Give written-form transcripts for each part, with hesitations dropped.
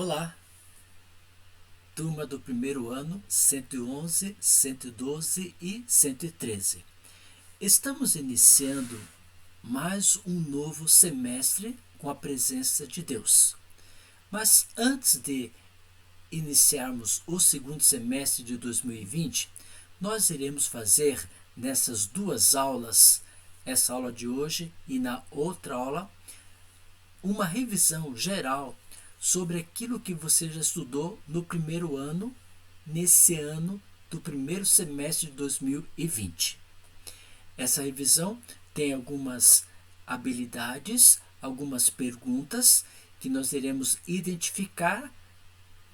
Olá, turma do primeiro ano, 111, 112 e 113. Estamos iniciando mais um novo semestre com a presença de Deus. Mas antes de iniciarmos o segundo semestre de 2020, nós iremos fazer nessas duas aulas, essa aula de hoje e na outra aula, uma revisão geral sobre aquilo que você já estudou no primeiro ano, nesse ano do primeiro semestre de 2020. Essa revisão tem algumas habilidades, algumas perguntas que nós iremos identificar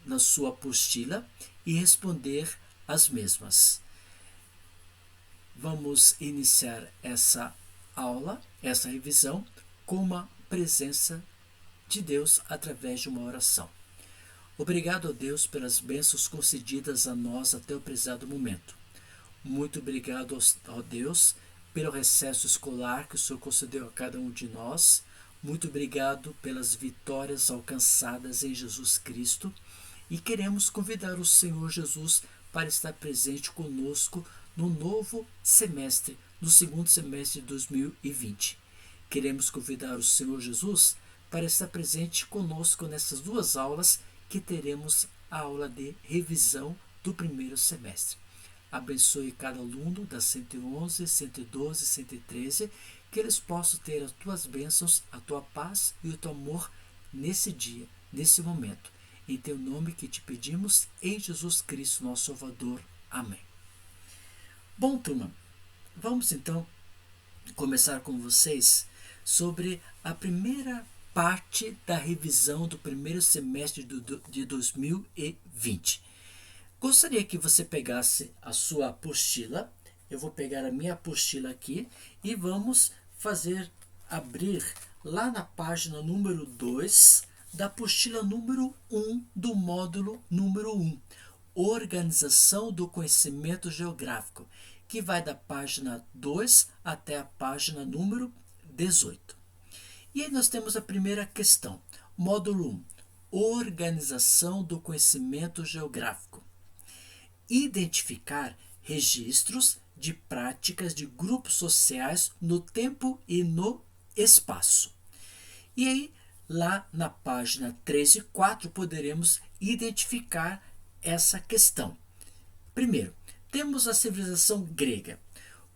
na sua apostila e responder as mesmas. Vamos iniciar essa aula, essa revisão, com uma presença de Deus através de uma oração. Obrigado a Deus pelas bênçãos concedidas a nós até o prezado momento. Muito obrigado ao Deus pelo recesso escolar que o Senhor concedeu a cada um de nós. Muito obrigado pelas vitórias alcançadas em Jesus Cristo. E queremos convidar o Senhor Jesus para estar presente conosco no novo semestre, no segundo semestre de 2020. Queremos convidar o Senhor Jesus para estar presente conosco nessas duas aulas que teremos a aula de revisão do primeiro semestre. Abençoe cada aluno da 111, 112, 113, que eles possam ter as tuas bênçãos, a tua paz e o teu amor nesse dia, nesse momento. Em teu nome que te pedimos, em Jesus Cristo, nosso Salvador. Amém. Bom, turma, vamos então começar com vocês sobre a primeira parte da revisão do primeiro semestre de 2020. Gostaria que você pegasse a sua apostila. Eu vou pegar a minha apostila aqui e vamos abrir lá na página número 2 da apostila número 1 do módulo número 1, Organização do Conhecimento Geográfico, que vai da página 2 até a página número 18. E aí nós temos a primeira questão, módulo 1, Organização do Conhecimento Geográfico. Identificar registros de práticas de grupos sociais no tempo e no espaço. E aí, lá na página 3 e 4, poderemos identificar essa questão. Primeiro, temos a civilização grega.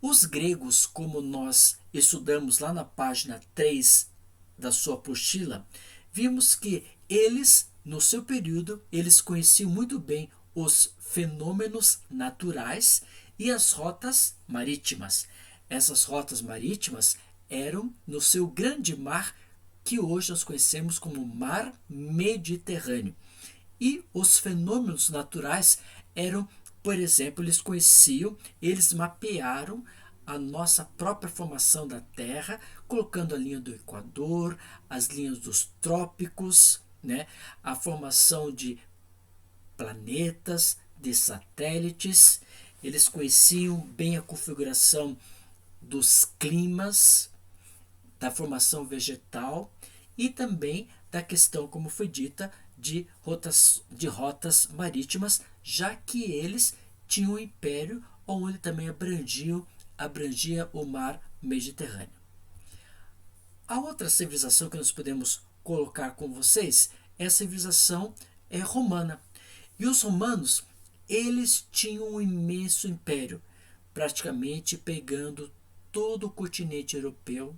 Os gregos, como nós estudamos lá na página 3 da sua apostila, vimos que eles, no seu período, eles conheciam muito bem os fenômenos naturais e as rotas marítimas. Essas rotas marítimas eram no seu grande mar, que hoje nós conhecemos como Mar Mediterrâneo. E os fenômenos naturais eram, por exemplo, eles mapearam a nossa própria formação da Terra, colocando a linha do Equador, as linhas dos trópicos, a formação de planetas, de satélites. Eles conheciam bem a configuração dos climas, da formação vegetal e também da questão, como foi dita, de rotas marítimas, já que eles tinham um império onde também abrangia o mar Mediterrâneo. A outra civilização que nós podemos colocar com vocês é a civilização romana. E os romanos, eles tinham um imenso império, praticamente pegando todo o continente europeu,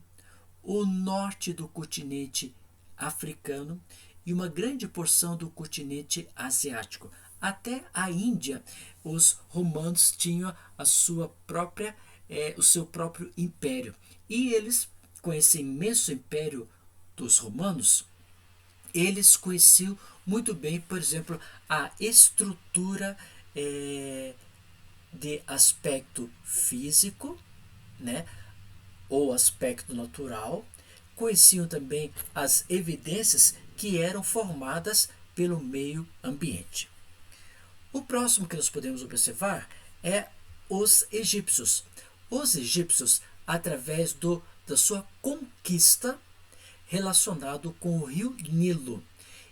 o norte do continente africano e uma grande porção do continente asiático. Até a Índia, os romanos tinham o seu próprio império. E eles, com esse imenso império dos romanos, eles conheciam muito bem, por exemplo, a estrutura de aspecto físico, ou aspecto natural. Conheciam também as evidências que eram formadas pelo meio ambiente. O próximo que nós podemos observar é os egípcios. Os egípcios, através da sua conquista relacionado com o rio Nilo.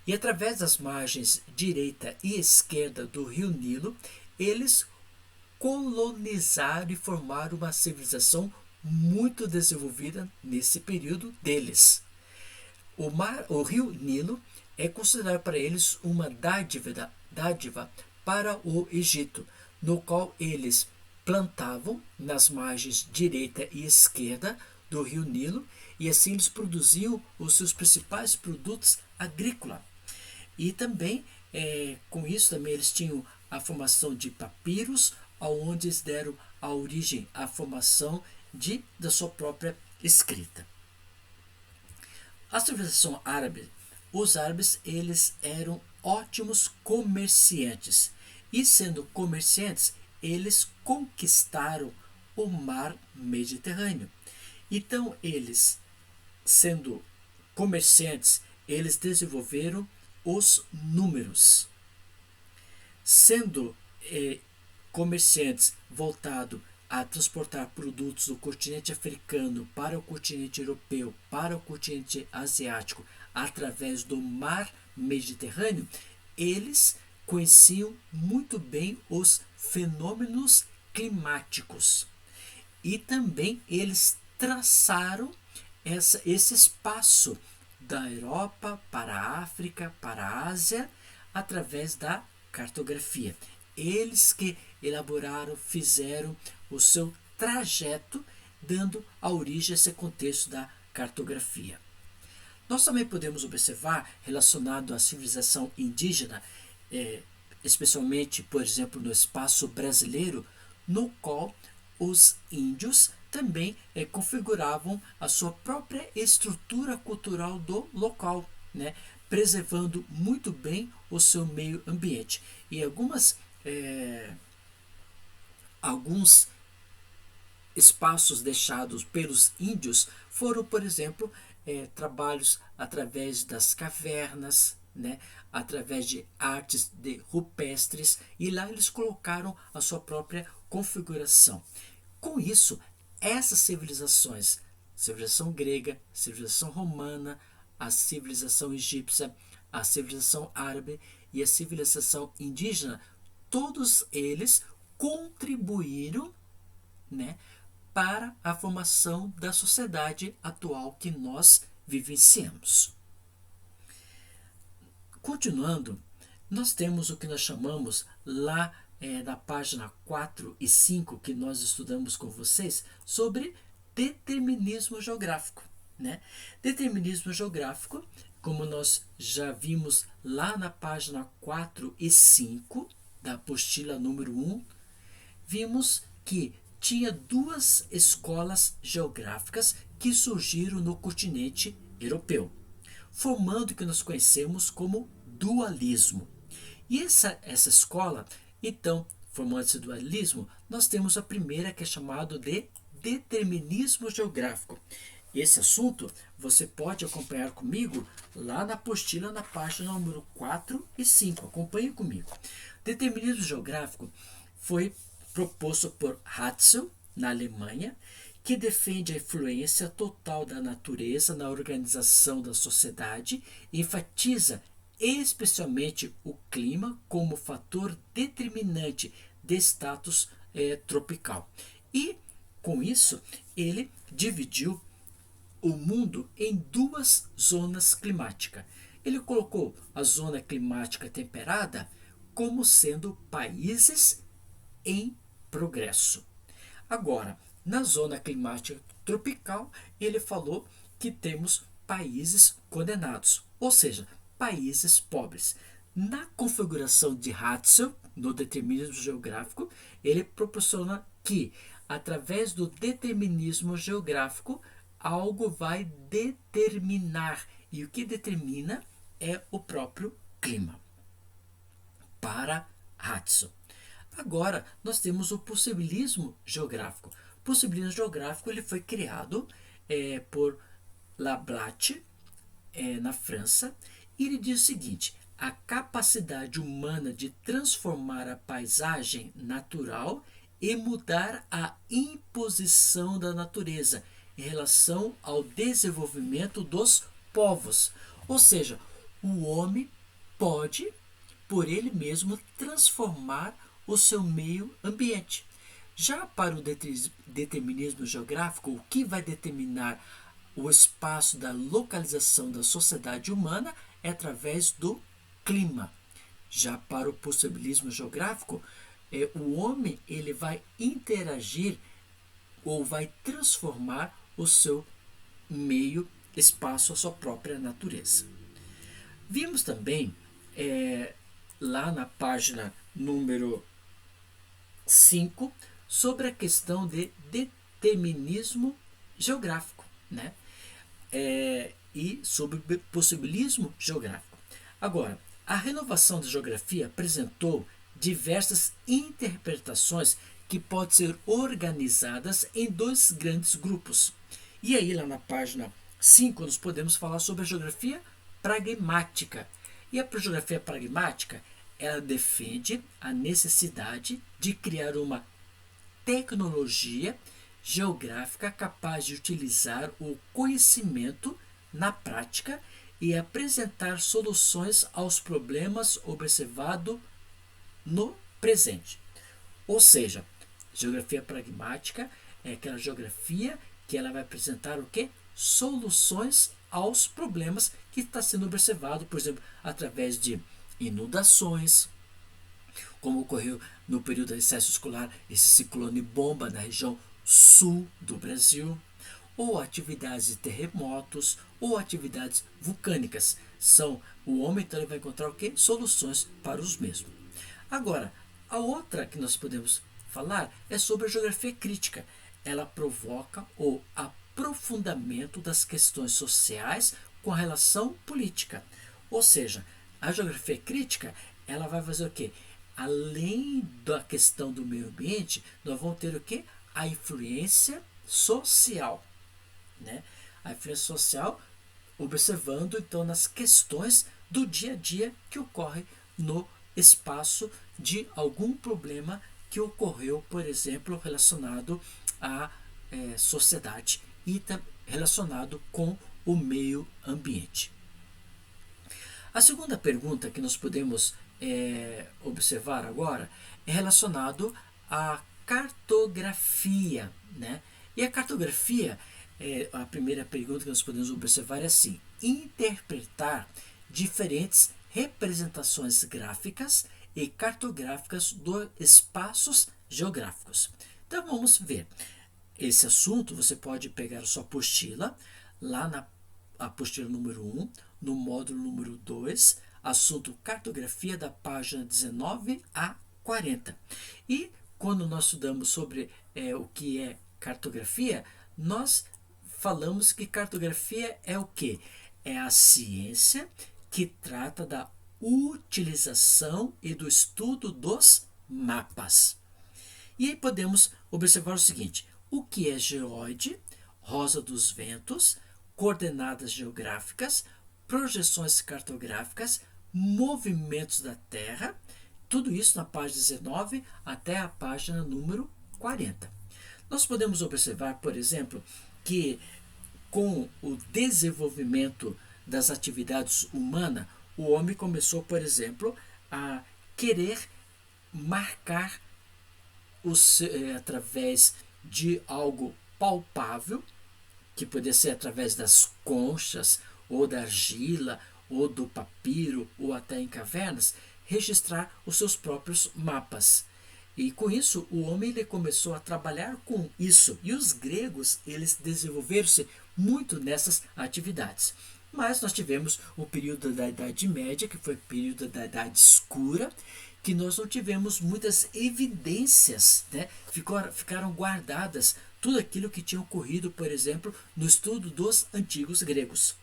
E através das margens direita e esquerda do rio Nilo, eles colonizaram e formaram uma civilização muito desenvolvida nesse período deles. O rio Nilo é considerado para eles uma dádiva para o Egito, no qual eles plantavam nas margens direita e esquerda do rio Nilo, e assim eles produziam os seus principais produtos agrícolas. E também, com isso, também eles tinham a formação de papiros, onde eles deram a origem à formação da sua própria escrita. A civilização árabe, os árabes, eles eram ótimos comerciantes. E sendo comerciantes, eles conquistaram o mar Mediterrâneo. Então, eles, sendo comerciantes, eles desenvolveram os números. Sendo comerciantes voltados a transportar produtos do continente africano para o continente europeu, para o continente asiático, através do mar Mediterrâneo, eles conheciam muito bem os fenômenos climáticos. E também eles traçaram esse espaço da Europa para a África, para a Ásia, através da cartografia. Eles que elaboraram, fizeram o seu trajeto, dando a origem a esse contexto da cartografia. Nós também podemos observar, relacionado à civilização indígena, especialmente, por exemplo, no espaço brasileiro, no qual os índios também configuravam a sua própria estrutura cultural do local, né? Preservando muito bem o seu meio ambiente. E alguns espaços deixados pelos índios foram, por exemplo, trabalhos através das cavernas, né, através de artes rupestres, e lá eles colocaram a sua própria configuração. Com isso, essas civilizações, civilização grega, civilização romana, a civilização egípcia, a civilização árabe e a civilização indígena, todos eles contribuíram, né, para a formação da sociedade atual que nós vivenciamos. Continuando, nós temos o que nós chamamos lá na página 4 e 5, que nós estudamos com vocês, sobre determinismo geográfico. Né? Determinismo geográfico, como nós já vimos lá na página 4 e 5 da apostila número 1, vimos que tinha duas escolas geográficas que surgiram no continente europeu, formando o que nós conhecemos como dualismo. E essa escola, então, formando esse dualismo, nós temos a primeira, que é chamado de determinismo geográfico. Esse assunto você pode acompanhar comigo lá na apostila, na página número 4 e 5. Acompanhe comigo. Determinismo geográfico foi proposto por Hatzel, na Alemanha, que defende a influência total da natureza na organização da sociedade e enfatiza especialmente o clima como fator determinante de status tropical. E, com isso, ele dividiu o mundo em duas zonas climáticas. Ele colocou a zona climática temperada como sendo países em progresso. Agora, na zona climática tropical, ele falou que temos países condenados, ou seja, países pobres. Na configuração de Hatzel, no determinismo geográfico, ele proporciona que, através do determinismo geográfico, algo vai determinar, e o que determina é o próprio clima. Para Hatzel. Agora, nós temos o possibilismo geográfico. O possibilismo geográfico ele foi criado por Lablache, na França, e ele diz o seguinte: a capacidade humana de transformar a paisagem natural e mudar a imposição da natureza em relação ao desenvolvimento dos povos. Ou seja, o homem pode, por ele mesmo, transformar o seu meio ambiente. Já para o determinismo geográfico, o que vai determinar o espaço da localização da sociedade humana é através do clima. Já para o possibilismo geográfico, o homem ele vai interagir ou vai transformar o seu meio espaço, a sua própria natureza. Vimos também, lá na página número 5, sobre a questão de determinismo geográfico, né? E sobre possibilismo geográfico. Agora, a renovação da geografia apresentou diversas interpretações que podem ser organizadas em dois grandes grupos. E aí, lá na página 5, nós podemos falar sobre a geografia pragmática. E a geografia pragmática, ela defende a necessidade de criar uma tecnologia geográfica capaz de utilizar o conhecimento na prática e apresentar soluções aos problemas observados no presente. Ou seja, geografia pragmática é aquela geografia que ela vai apresentar o quê? Soluções aos problemas que está sendo observado, por exemplo, através de inundações, como ocorreu no período do recesso escolar, esse ciclone bomba na região sul do Brasil, ou atividades de terremotos, ou atividades vulcânicas. O homem então vai encontrar o quê? Soluções para os mesmos. Agora, a outra que nós podemos falar é sobre a geografia crítica. Ela provoca o aprofundamento das questões sociais com relação política. Ou seja, a geografia crítica, ela vai fazer o quê? Além da questão do meio ambiente, nós vamos ter o quê? A influência social, né? A influência social observando então nas questões do dia a dia que ocorre no espaço de algum problema que ocorreu, por exemplo, relacionado à sociedade e relacionado com o meio ambiente. A segunda pergunta que nós podemos observar agora é relacionado à cartografia, né? E a cartografia, a primeira pergunta que nós podemos observar é assim: interpretar diferentes representações gráficas e cartográficas dos espaços geográficos. Então vamos ver. Esse assunto você pode pegar a sua apostila, lá na apostila número 1, no módulo número 2, assunto cartografia, da página 19 a 40. E quando nós estudamos sobre o que é cartografia, nós falamos que cartografia é o quê? É a ciência que trata da utilização e do estudo dos mapas. E aí podemos observar o seguinte: o que é geoide, rosa dos ventos, coordenadas geográficas, projeções cartográficas, movimentos da Terra, tudo isso na página 19 até a página número 40. Nós podemos observar, por exemplo, que com o desenvolvimento das atividades humanas, o homem começou, por exemplo, a querer marcar através de algo palpável, que poderia ser através das conchas, ou da argila, ou do papiro, ou até em cavernas, registrar os seus próprios mapas. E com isso, o homem ele começou a trabalhar com isso. E os gregos, eles desenvolveram-se muito nessas atividades. Mas nós tivemos o período da Idade Média, que foi o período da Idade Escura, que nós não tivemos muitas evidências, né? Ficaram guardadas tudo aquilo que tinha ocorrido, por exemplo, no estudo dos antigos gregos.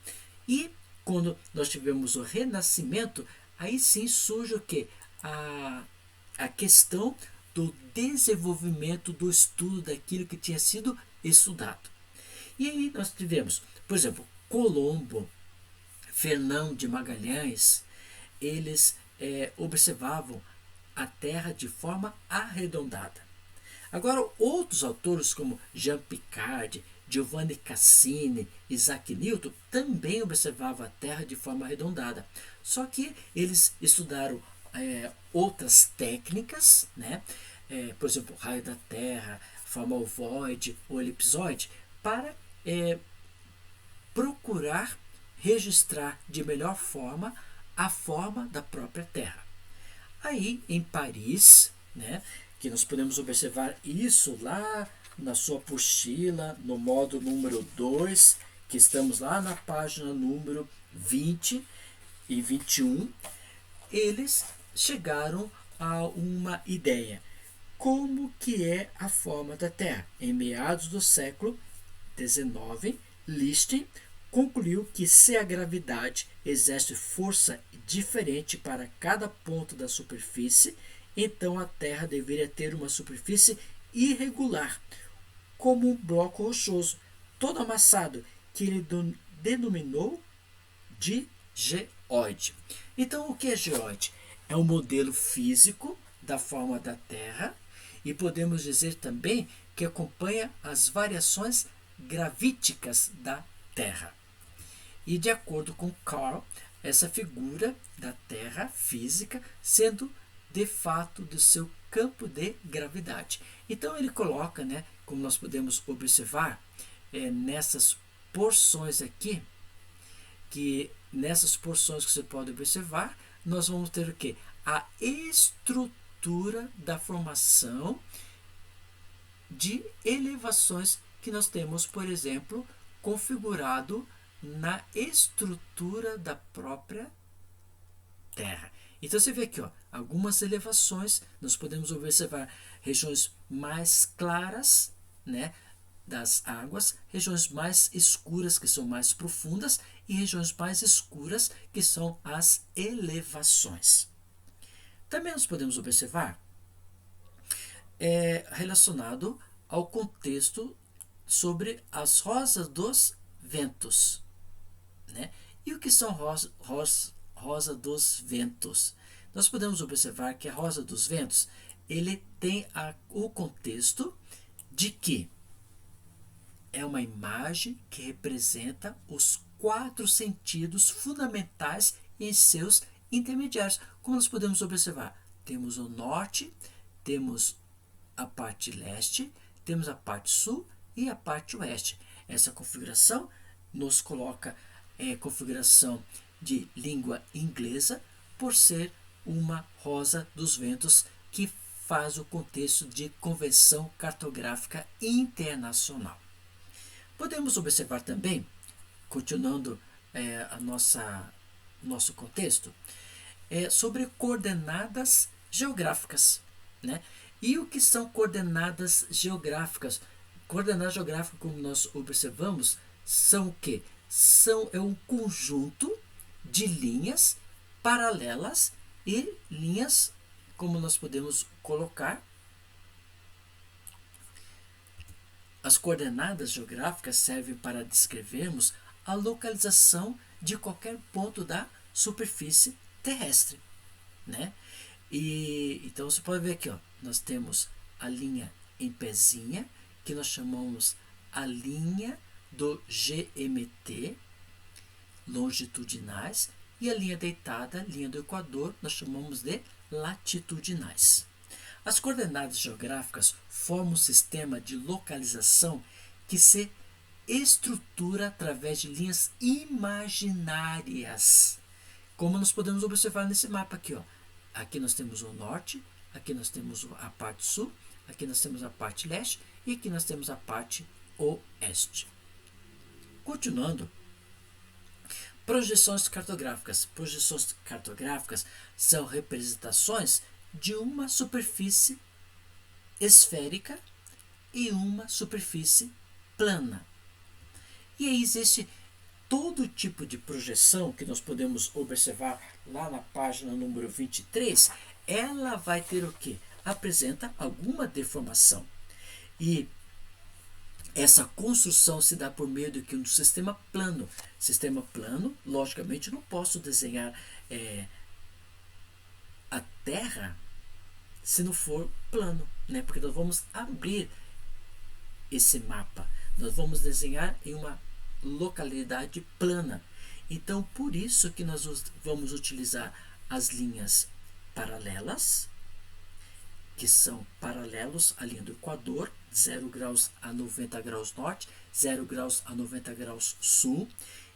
E quando nós tivemos o Renascimento, aí sim surge o quê? A questão do desenvolvimento do estudo daquilo que tinha sido estudado. E aí nós tivemos, por exemplo, Colombo, Fernão de Magalhães, eles observavam a Terra de forma arredondada. Agora, outros autores como Jean Picard, Giovanni Cassini, Isaac Newton também observavam a Terra de forma arredondada. Só que eles estudaram outras técnicas, né? Por exemplo, raio da Terra, forma ovoide ou elipsoide, para procurar registrar de melhor forma a forma da própria Terra. Aí, em Paris, né, que nós podemos observar isso lá na sua apostila, no módulo número 2, que estamos lá na página número 20 e 21, eles chegaram a uma ideia. Como que é a forma da Terra? Em meados do século XIX, Liszt concluiu que se a gravidade exerce força diferente para cada ponto da superfície, então a Terra deveria ter uma superfície irregular, como um bloco rochoso, todo amassado, que ele denominou de geóide. Então, o que é geóide? É um modelo físico da forma da Terra e podemos dizer também que acompanha as variações gravíticas da Terra. E de acordo com Carl, essa figura da Terra física sendo de fato do seu campo de gravidade. Então ele coloca, né, como nós podemos observar, nessas porções aqui, que nessas porções que você pode observar, nós vamos ter o quê? A estrutura da formação de elevações que nós temos, por exemplo, configurado na estrutura da própria Terra. Então você vê aqui, algumas elevações, nós podemos observar regiões mais claras, né, das águas, regiões mais escuras, que são mais profundas, e regiões mais escuras, que são as elevações. Também nós podemos observar relacionado ao contexto sobre as rosas dos ventos, né? E o que são rosa dos ventos? Nós podemos observar que a rosa dos ventos ele tem o contexto de que é uma imagem que representa os 4 sentidos fundamentais em seus intermediários. Como nós podemos observar, temos o norte, temos a parte leste, temos a parte sul e a parte oeste. Essa configuração nos coloca configuração de língua inglesa, por ser uma rosa dos ventos que faz o contexto de convenção cartográfica internacional. Podemos observar também, continuando nosso contexto, sobre coordenadas geográficas, né? E o que são coordenadas geográficas? Coordenadas geográficas, como nós observamos, são o quê? É um conjunto de linhas paralelas e linhas, como nós podemos colocar. As coordenadas geográficas servem para descrevermos a localização de qualquer ponto da superfície terrestre, né? E então você pode ver aqui, nós temos a linha em pezinha, que nós chamamos a linha do GMT, longitudinais, e a linha deitada, linha do Equador, nós chamamos de latitudinais. As coordenadas geográficas formam um sistema de localização que se estrutura através de linhas imaginárias, como nós podemos observar nesse mapa aqui. Aqui nós temos o norte, aqui nós temos a parte sul, aqui nós temos a parte leste e aqui nós temos a parte oeste. Continuando, projeções cartográficas. Projeções cartográficas são representações de uma superfície esférica e uma superfície plana. E aí existe todo tipo de projeção que nós podemos observar lá na página número 23, ela vai ter o quê? Apresenta alguma deformação. E essa construção se dá por meio de um sistema plano. Sistema plano, logicamente, não posso desenhar a Terra se não for plano, né? Porque nós vamos abrir esse mapa. Nós vamos desenhar em uma localidade plana. Então, por isso que nós vamos utilizar as linhas paralelas, que são paralelos à linha do Equador, 0 graus a 90 graus norte, 0 graus a 90 graus sul,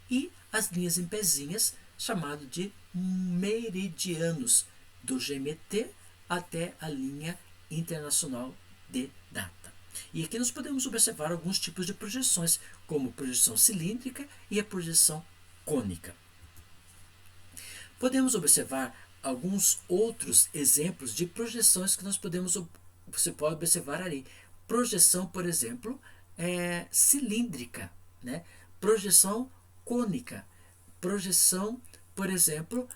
e as linhas em pezinhas, chamado de meridianos, do GMT até a linha internacional de data. E aqui nós podemos observar alguns tipos de projeções, como projeção cilíndrica e a projeção cônica. Podemos observar alguns outros exemplos de projeções que você pode observar ali. Projeção, por exemplo, cilíndrica, né? Projeção cônica, projeção, por exemplo,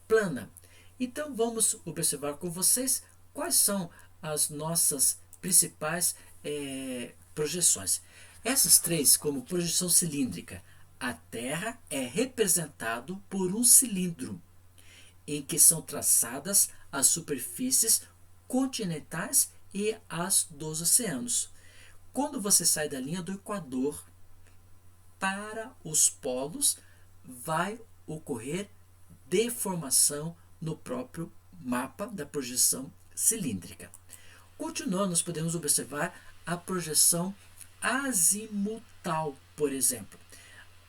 plana. Então vamos observar com vocês quais são as nossas principais projeções. Essas três, como projeção cilíndrica, a Terra é representado por um cilindro em que são traçadas as superfícies continentais e as dos oceanos. Quando você sai da linha do Equador para os polos, vai ocorrer deformação no próprio mapa da projeção cilíndrica. Continuando, nós podemos observar a projeção azimutal, por exemplo.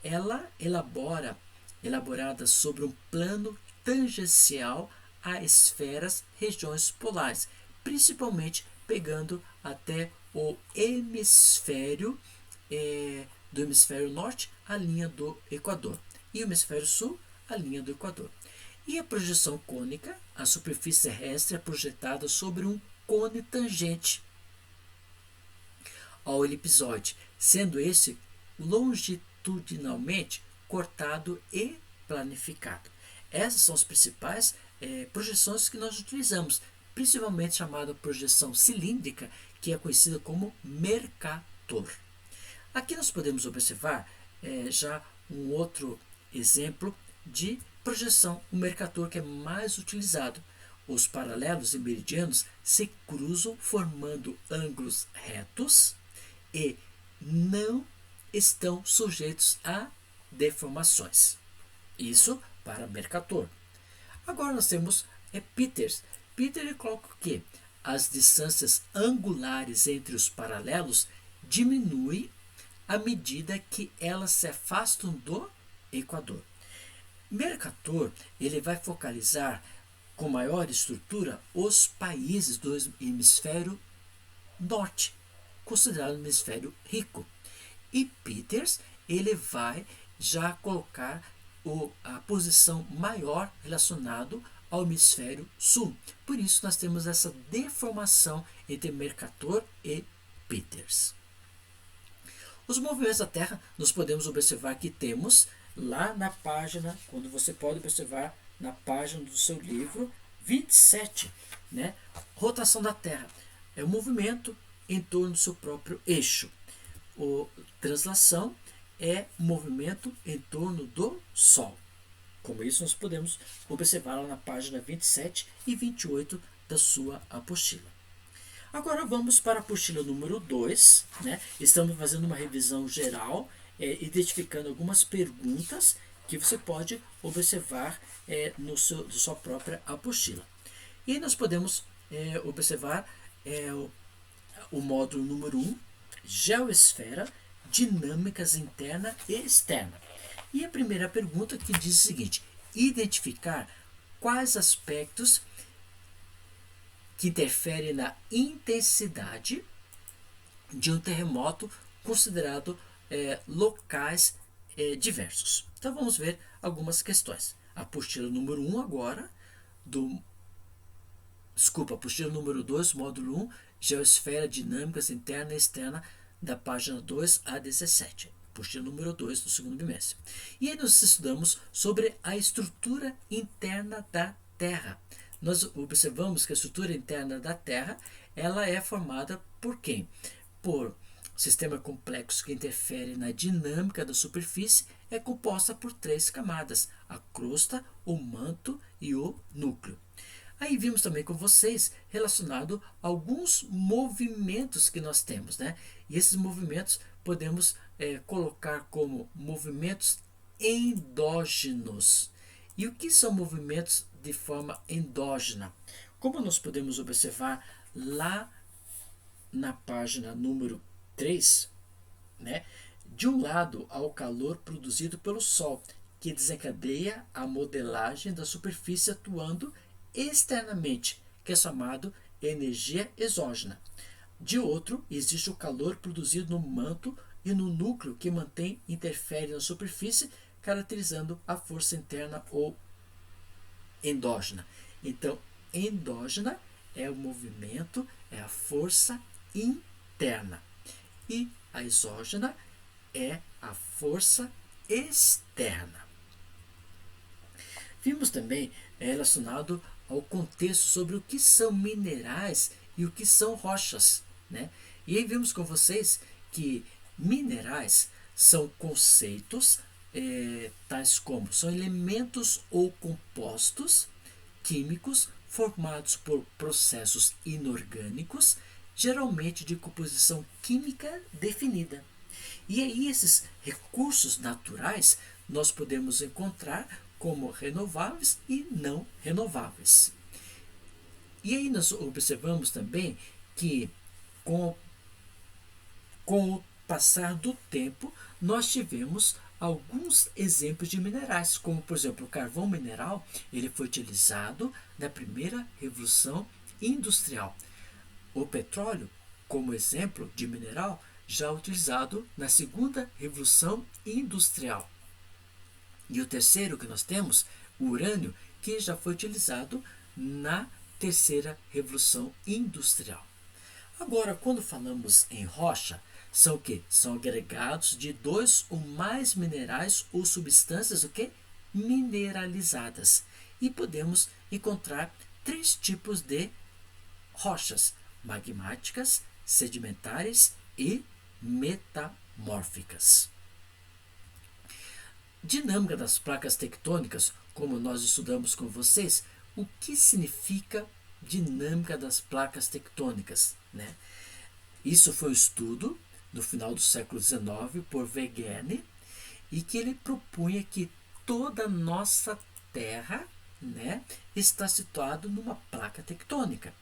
Ela elaborada sobre um plano tangencial a esferas, regiões polares, principalmente pegando até o hemisfério do hemisfério norte, a linha do Equador, e o hemisfério sul, a linha do Equador. E a projeção cônica, a superfície terrestre é projetada sobre um cone tangente ao elipsoide, sendo esse longitudinalmente cortado e planificado. Essas são as principais projeções que nós utilizamos, principalmente chamada projeção cilíndrica, que é conhecida como Mercator. Aqui nós podemos observar já um outro exemplo de projeção, o Mercator, que é mais utilizado. Os paralelos e meridianos se cruzam formando ângulos retos e não estão sujeitos a deformações. Isso para Mercator. Agora nós temos Peters. Peters coloca que as distâncias angulares entre os paralelos diminuem à medida que elas se afastam do Equador. Mercator ele vai focalizar com maior estrutura os países do hemisfério norte, considerado um hemisfério rico. E Peters ele vai já colocar a posição maior relacionado ao hemisfério sul. Por isso nós temos essa deformação entre Mercator e Peters. Os movimentos da Terra nós podemos observar que temos lá na página, quando você pode observar na página do seu livro 27, né? Rotação da Terra é o movimento em torno do seu próprio eixo. Translação é movimento em torno do Sol. Como isso nós podemos observar lá na página 27 e 28 da sua apostila. Agora vamos para a apostila número 2. Né? Estamos fazendo uma revisão geral, identificando algumas perguntas que você pode observar na sua própria apostila. E aí nós podemos observar o módulo número 1, Geoesfera, Dinâmicas interna e externa. E a primeira pergunta que diz o seguinte: identificar quais aspectos que interferem na intensidade de um terremoto considerado locais diversos. Então vamos ver algumas questões. A apostila número 1 agora, apostila número 2, módulo 1, Geosfera, Dinâmicas interna e externa, da página 2 a 17. Apostila número 2 do segundo bimestre. E aí nós estudamos sobre a estrutura interna da Terra. Nós observamos que a estrutura interna da Terra ela é formada por quem? Por sistema complexo que interfere na dinâmica da superfície, é composta por 3 camadas: a crosta, o manto e o núcleo. Aí vimos também com vocês relacionado a alguns movimentos que nós temos, né? E esses movimentos podemos colocar como movimentos endógenos. E o que são movimentos de forma endógena? Como nós podemos observar lá na página número 3, né? De um lado, há o calor produzido pelo Sol, que desencadeia a modelagem da superfície atuando externamente, que é chamado energia exógena. De outro, existe o calor produzido no manto e no núcleo que mantém e interfere na superfície, caracterizando a força interna ou endógena. Então, endógena é o movimento, é a força interna. E a exógena é a força externa. Vimos também relacionado ao contexto sobre o que são minerais e o que são rochas, né? E aí vimos com vocês que minerais são conceitos tais como são elementos ou compostos químicos formados por processos inorgânicos, geralmente de composição química definida. E aí esses recursos naturais nós podemos encontrar como renováveis e não renováveis. E aí nós observamos também que com, com o passar do tempo nós tivemos alguns exemplos de minerais, como por exemplo o carvão mineral, ele foi utilizado na primeira revolução industrial. O petróleo, como exemplo de mineral, já utilizado na segunda revolução industrial. E o terceiro que nós temos, o urânio, que já foi utilizado na terceira revolução industrial. Agora, quando falamos em rocha, são o quê? São agregados de dois ou mais minerais ou substâncias o quê? Mineralizadas. E podemos encontrar três tipos de rochas: magmáticas, sedimentares e metamórficas. Dinâmica das placas tectônicas, como nós estudamos com vocês, o que significa dinâmica das placas tectônicas, né? Isso foi um estudo no final do século XIX por Wegener, e que ele propunha que toda a nossa Terra, né, está situado numa placa tectônica.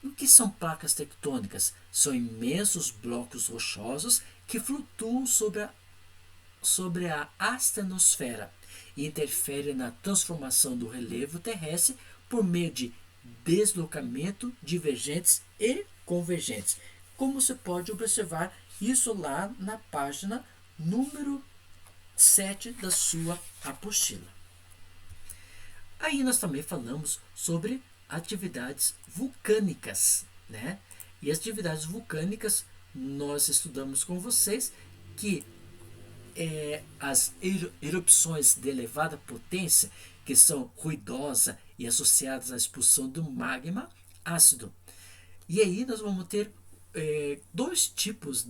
O que são placas tectônicas? São imensos blocos rochosos que flutuam sobre a astenosfera e interferem na transformação do relevo terrestre por meio de deslocamento divergentes e convergentes. Como você pode observar isso lá na página número 7 da sua apostila. Aí nós também falamos sobre atividades vulcânicas, né? E as atividades vulcânicas nós estudamos com vocês que as erupções de elevada potência, que são ruidosas e associadas à expulsão do magma ácido. E aí nós vamos ter dois tipos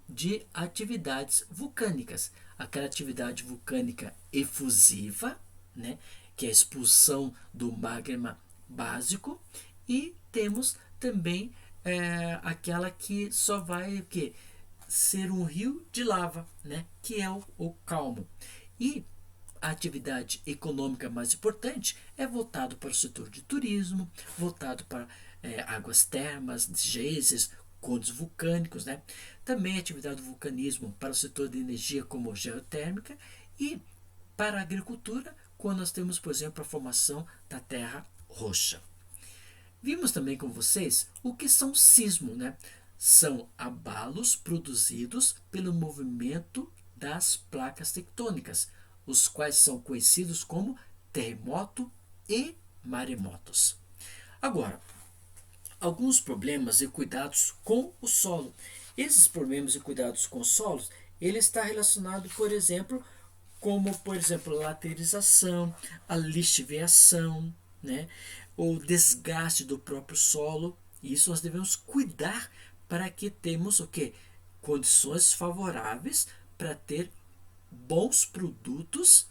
de atividades vulcânicas. Aquela atividade vulcânica efusiva, né, que é a expulsão do magma básico, e temos também aquela que só vai o quê? Ser um rio de lava, né, que é o calmo. E a atividade econômica mais importante é voltado para o setor de turismo, voltado para águas termas, geysers, condes vulcânicos, né? Também a atividade do vulcanismo para o setor de energia como geotérmica, e para a agricultura, quando nós temos, por exemplo, a formação da terra roxa. Vimos também com vocês o que são sismos, né? São abalos produzidos pelo movimento das placas tectônicas, os quais são conhecidos como terremoto e maremotos. Agora, alguns problemas e cuidados com o solo. Esses problemas e cuidados com o solo, ele está relacionado, por exemplo, a laterização, a lixiviação, né? O desgaste do próprio solo. E isso nós devemos cuidar para que temos o quê? Condições favoráveis para ter bons produtos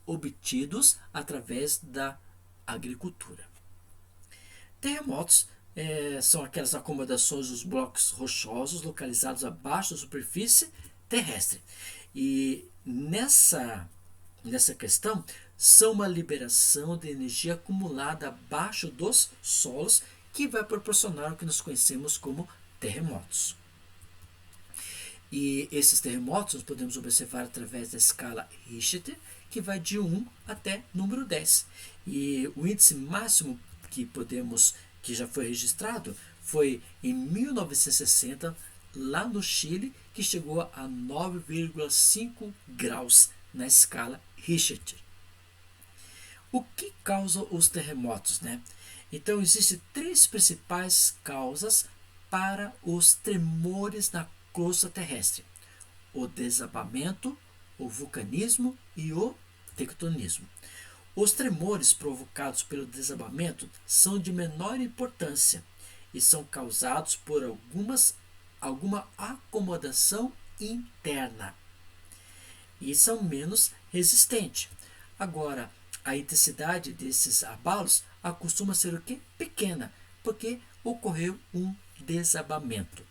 obtidos através da agricultura. Terremotos são aquelas acomodações dos blocos rochosos localizados abaixo da superfície terrestre. E nessa questão, são uma liberação de energia acumulada abaixo dos solos que vai proporcionar o que nós conhecemos como terremotos. E esses terremotos nós podemos observar através da escala Richter, que vai de 1 até número 10. E o índice máximo que já foi registrado foi em 1960, lá no Chile, que chegou a 9,5 graus na escala Richter. O que causa os terremotos, né? Então, existem três principais causas para os tremores na crosta terrestre: o desabamento, o vulcanismo e o tectonismo. Os tremores provocados pelo desabamento são de menor importância e são causados por alguma acomodação interna e são menos resistentes. Agora, a intensidade desses abalos costuma ser o quê? Pequena, porque ocorreu um desabamento.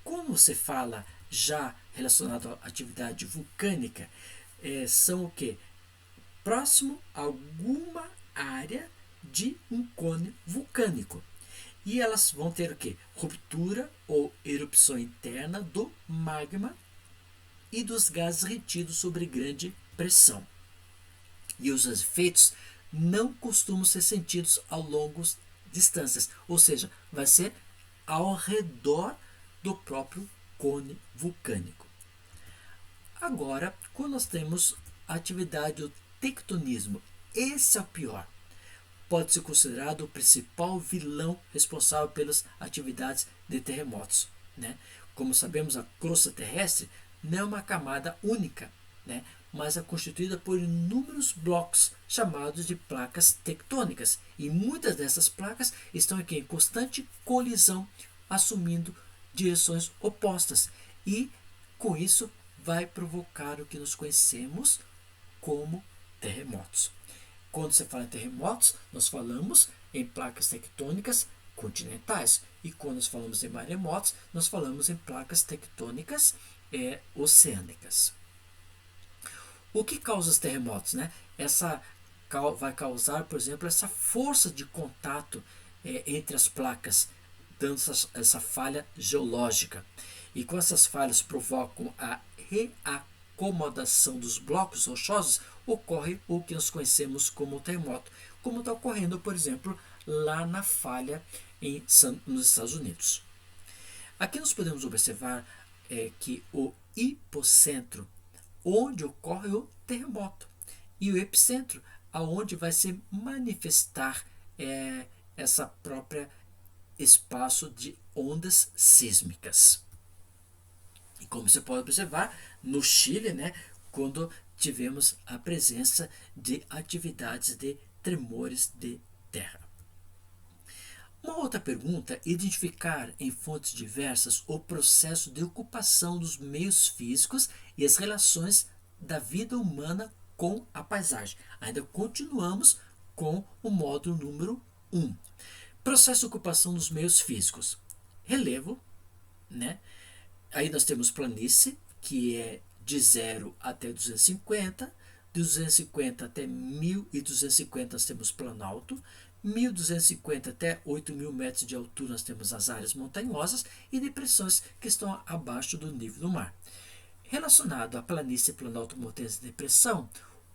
Quando você fala já relacionado à atividade vulcânica, são o quê? Próximo a alguma área de um cone vulcânico. E elas vão ter o quê? Ruptura ou erupção interna do magma e dos gases retidos sob grande pressão. E os efeitos não costumam ser sentidos a longas distâncias, ou seja, vai ser ao redor do próprio cone vulcânico. Agora, quando nós temos a atividade do tectonismo, esse é o pior. Pode ser considerado o principal vilão responsável pelas atividades de terremotos, né? Como sabemos, a crosta terrestre não é uma camada única, né? Mas é constituída por inúmeros blocos chamados de placas tectônicas. E muitas dessas placas estão aqui em constante colisão, assumindo direções opostas. E com isso vai provocar o que nós conhecemos como terremotos. Quando você fala em terremotos, nós falamos em placas tectônicas continentais. E quando nós falamos em maremotos, nós falamos em placas tectônicas oceânicas. O que causa os terremotos, né? Vai causar, por exemplo, essa força de contato entre as placas, dando essa falha geológica. E com essas falhas provocam a reacomodação dos blocos rochosos, ocorre o que nós conhecemos como terremoto, como está ocorrendo, por exemplo, lá na falha nos Estados Unidos. Aqui nós podemos observar que o hipocentro, onde ocorre o terremoto, e o epicentro, aonde vai se manifestar essa própria espaço de ondas sísmicas. E como você pode observar, no Chile, né, quando tivemos a presença de atividades de tremores de terra. Uma outra pergunta é identificar em fontes diversas o processo de ocupação dos meios físicos e as relações da vida humana com a paisagem. Ainda continuamos com o módulo número 1. Processo de ocupação dos meios físicos. Relevo, né? Aí nós temos planície, que é de 0 até 250, de 250 até 1.250 nós temos planalto, 1.250 até 8.000 metros de altura nós temos as áreas montanhosas e depressões que estão abaixo do nível do mar. Relacionado à planície, planalto, montanhas e depressão,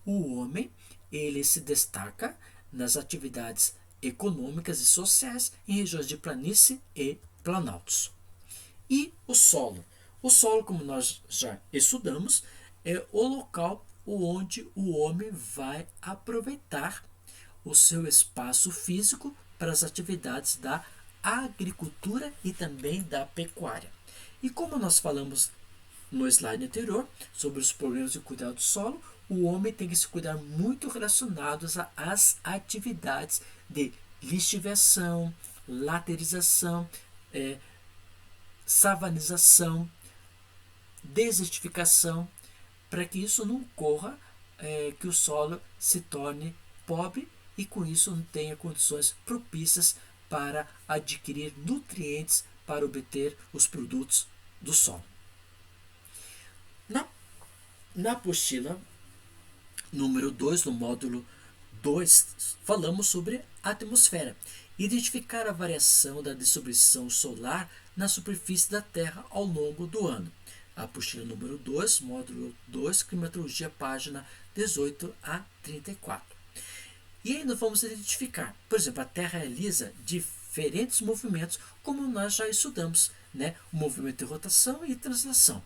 o homem ele se destaca nas atividades econômicas e sociais em regiões de planície e planaltos. E o solo? O solo, como nós já estudamos, é o local onde o homem vai aproveitar o seu espaço físico para as atividades da agricultura e também da pecuária. E como nós falamos no slide anterior sobre os problemas de cuidado do solo, o homem tem que se cuidar muito relacionados às atividades de lixiviação, laterização, savanização, desertificação, para que isso não ocorra, que o solo se torne pobre e com isso não tenha condições propícias para adquirir nutrientes para obter os produtos do solo. Na apostila número 2, no módulo 2, falamos sobre a atmosfera. Identificar a variação da distribuição solar na superfície da Terra ao longo do ano. A apostila número 2, módulo 2, climatologia, página 18 a 34. E aí nós vamos identificar, por exemplo, a Terra realiza diferentes movimentos, como nós já estudamos, né? O movimento de rotação e translação.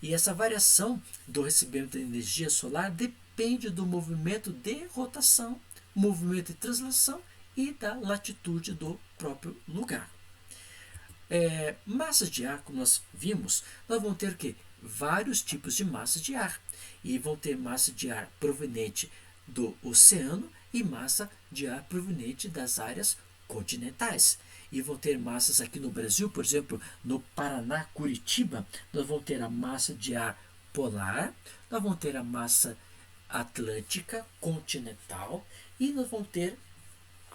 E essa variação do recebimento de energia solar depende do movimento de rotação, movimento de translação e da latitude do próprio lugar. Massas de ar, como nós vimos, nós vamos ter vários tipos de massa de ar. E vão ter massa de ar proveniente do oceano e massa de ar proveniente das áreas continentais. E vão ter massas aqui no Brasil, por exemplo, no Paraná, Curitiba, nós vamos ter a massa de ar polar, nós vamos ter a massa atlântica continental e nós vamos ter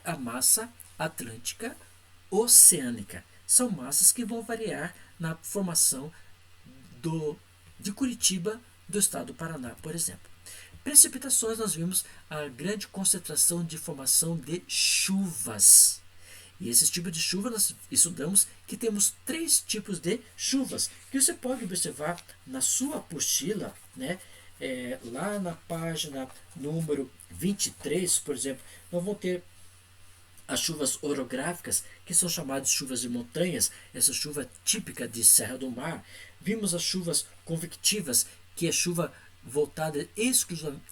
a massa atlântica oceânica. São massas que vão variar na formação de Curitiba, do estado do Paraná, por exemplo. Precipitações, nós vimos a grande concentração de formação de chuvas. E esses tipos de chuva nós estudamos que temos 3 tipos de chuvas, que você pode observar na sua apostila, né? Lá na página número 23, por exemplo, nós vamos ter as chuvas orográficas, que são chamadas de chuvas de montanhas, essa chuva típica de Serra do Mar. Vimos as chuvas convectivas, que é chuva voltada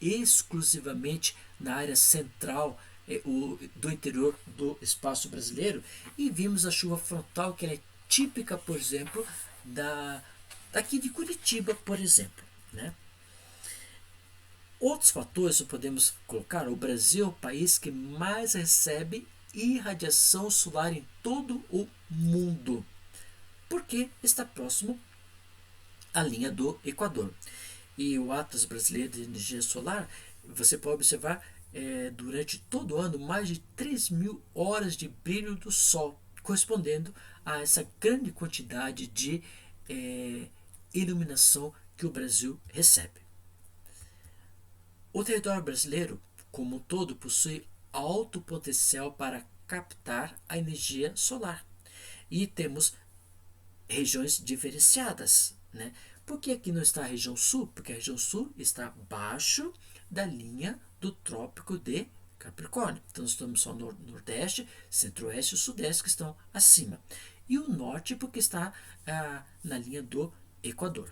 exclusivamente na área central do interior do espaço brasileiro. E vimos a chuva frontal, que é típica, por exemplo, daqui de Curitiba, por exemplo, né? Outros fatores podemos colocar: o Brasil é o país que mais recebe irradiação solar em todo o mundo, porque está próximo à linha do Equador. E o Atlas Brasileiro de Energia Solar, você pode observar durante todo o ano mais de 3.000 horas de brilho do Sol, correspondendo a essa grande quantidade de iluminação que o Brasil recebe. O território brasileiro, como um todo, possui alto potencial para captar a energia solar. E temos regiões diferenciadas, né? Por que aqui não está a região sul? Porque a região sul está abaixo da linha do Trópico de Capricórnio. Então, nós estamos só no Nordeste, Centro-Oeste e Sudeste que estão acima. E o Norte porque está na linha do Equador.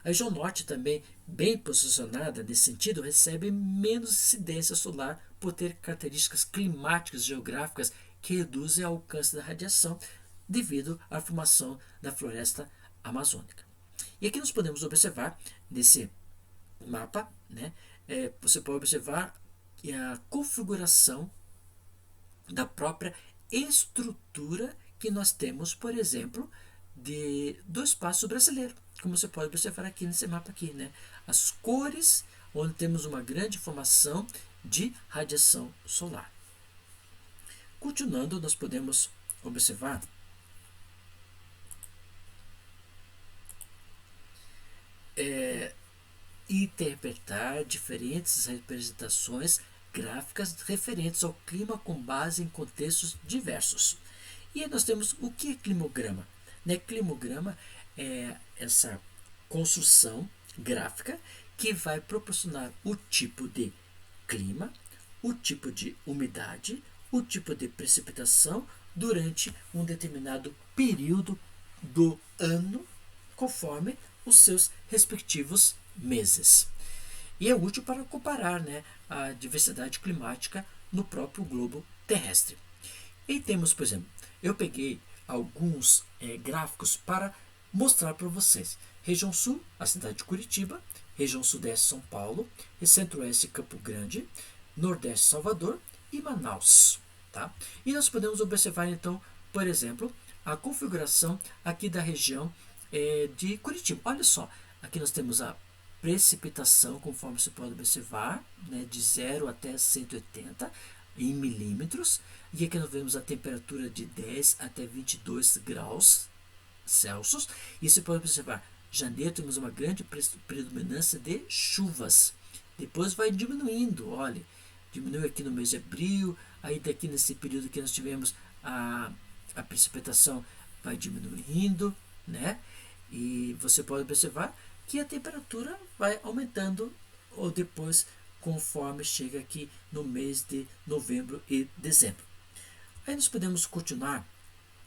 A região Norte também, bem posicionada nesse sentido, recebe menos incidência solar por ter características climáticas e geográficas que reduzem o alcance da radiação devido à formação da floresta amazônica. E aqui nós podemos observar, nesse mapa, né, você pode observar a configuração da própria estrutura que nós temos, por exemplo, do espaço brasileiro. Como você pode observar aqui nesse mapa aqui, né? As cores, onde temos uma grande formação de radiação solar. Continuando, nós podemos observar interpretar diferentes representações gráficas referentes ao clima com base em contextos diversos. E aí nós temos o que é climograma? Né? Climograma é essa construção gráfica que vai proporcionar o tipo de clima, o tipo de umidade, o tipo de precipitação durante um determinado período do ano, conforme os seus respectivos meses. E é útil para comparar, né, a diversidade climática no próprio globo terrestre. E temos, por exemplo, eu peguei alguns gráficos para mostrar para vocês. Região Sul, a cidade de Curitiba, região Sudeste, São Paulo, e Centro-Oeste, Campo Grande, Nordeste, Salvador e Manaus. Tá? E nós podemos observar, então, por exemplo, a configuração aqui da região de Curitiba. Olha só, aqui nós temos a precipitação, conforme você pode observar, né, de 0 até 180. em milímetros. E aqui nós vemos a temperatura de 10 até 22 graus Celsius. E você pode observar, janeiro temos uma grande predominância de chuvas. Depois vai diminuindo, olha, diminui aqui no mês de abril, aí daqui nesse período que nós tivemos a precipitação vai diminuindo, né? E você pode observar que a temperatura vai aumentando ou depois conforme chega aqui no mês de novembro e dezembro. Aí nós podemos continuar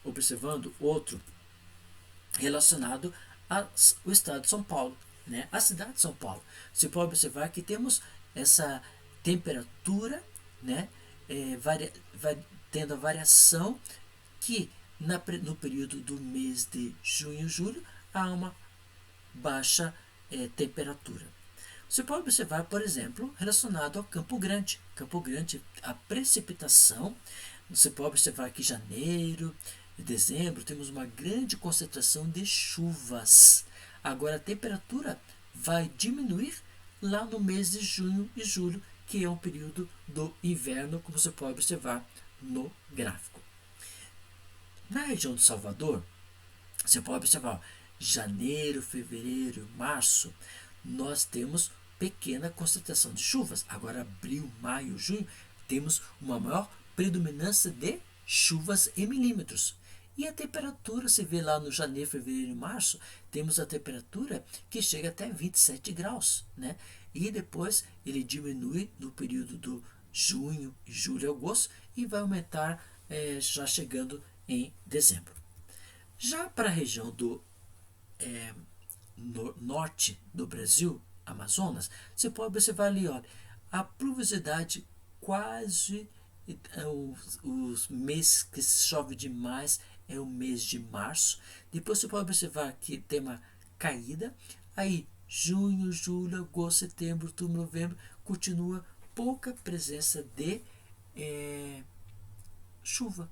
observando outro relacionado ao estado de São Paulo, né? A cidade de São Paulo. Você pode observar que temos essa temperatura, né? Vai tendo a variação que no período do mês de junho e julho há uma baixa temperatura. Você pode observar, por exemplo, relacionado ao Campo Grande. Campo Grande, a precipitação, você pode observar que janeiro e dezembro temos uma grande concentração de chuvas. Agora a temperatura vai diminuir lá no mês de junho e julho, que é um período do inverno, como você pode observar no gráfico. Na região de Salvador, você pode observar, janeiro, fevereiro, março, nós temos pequena concentração de chuvas. Agora, abril, maio, junho, temos uma maior predominância de chuvas em milímetros. E a temperatura, se vê lá no janeiro, fevereiro e março, temos a temperatura que chega até 27 graus, né? E depois ele diminui no período do junho, julho e agosto e vai aumentar já chegando em dezembro. Já para a região do norte do Brasil, Amazonas, você pode observar ali, olha, a pluviosidade quase os meses que chove demais é o mês de março. Depois você pode observar que tem uma caída. Aí junho, julho, agosto, setembro, outubro, novembro continua pouca presença de chuva.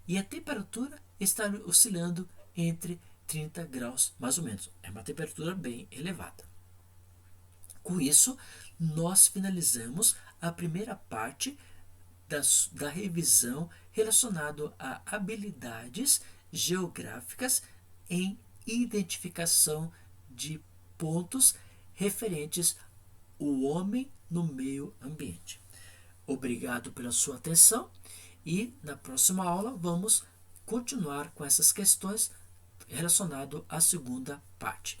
E a temperatura está oscilando entre 30 graus, mais ou menos. É uma temperatura bem elevada. Com isso, nós finalizamos a primeira parte da revisão relacionado a habilidades geográficas em identificação de pontos referentes ao homem no meio ambiente. Obrigado pela sua atenção e na próxima aula vamos continuar com essas questões relacionadas à segunda parte.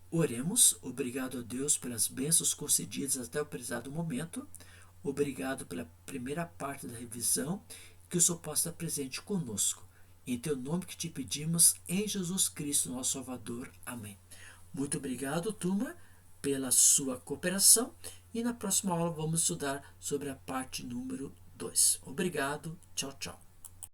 Oremos. Obrigado a Deus pelas bênçãos concedidas até o prezado momento. Obrigado pela primeira parte da revisão, que o Senhor possa estar presente conosco. Em teu nome que te pedimos, em Jesus Cristo, nosso Salvador. Amém. Muito obrigado, turma, pela sua cooperação. E na próxima aula vamos estudar sobre a parte número 2. Obrigado. Tchau, tchau.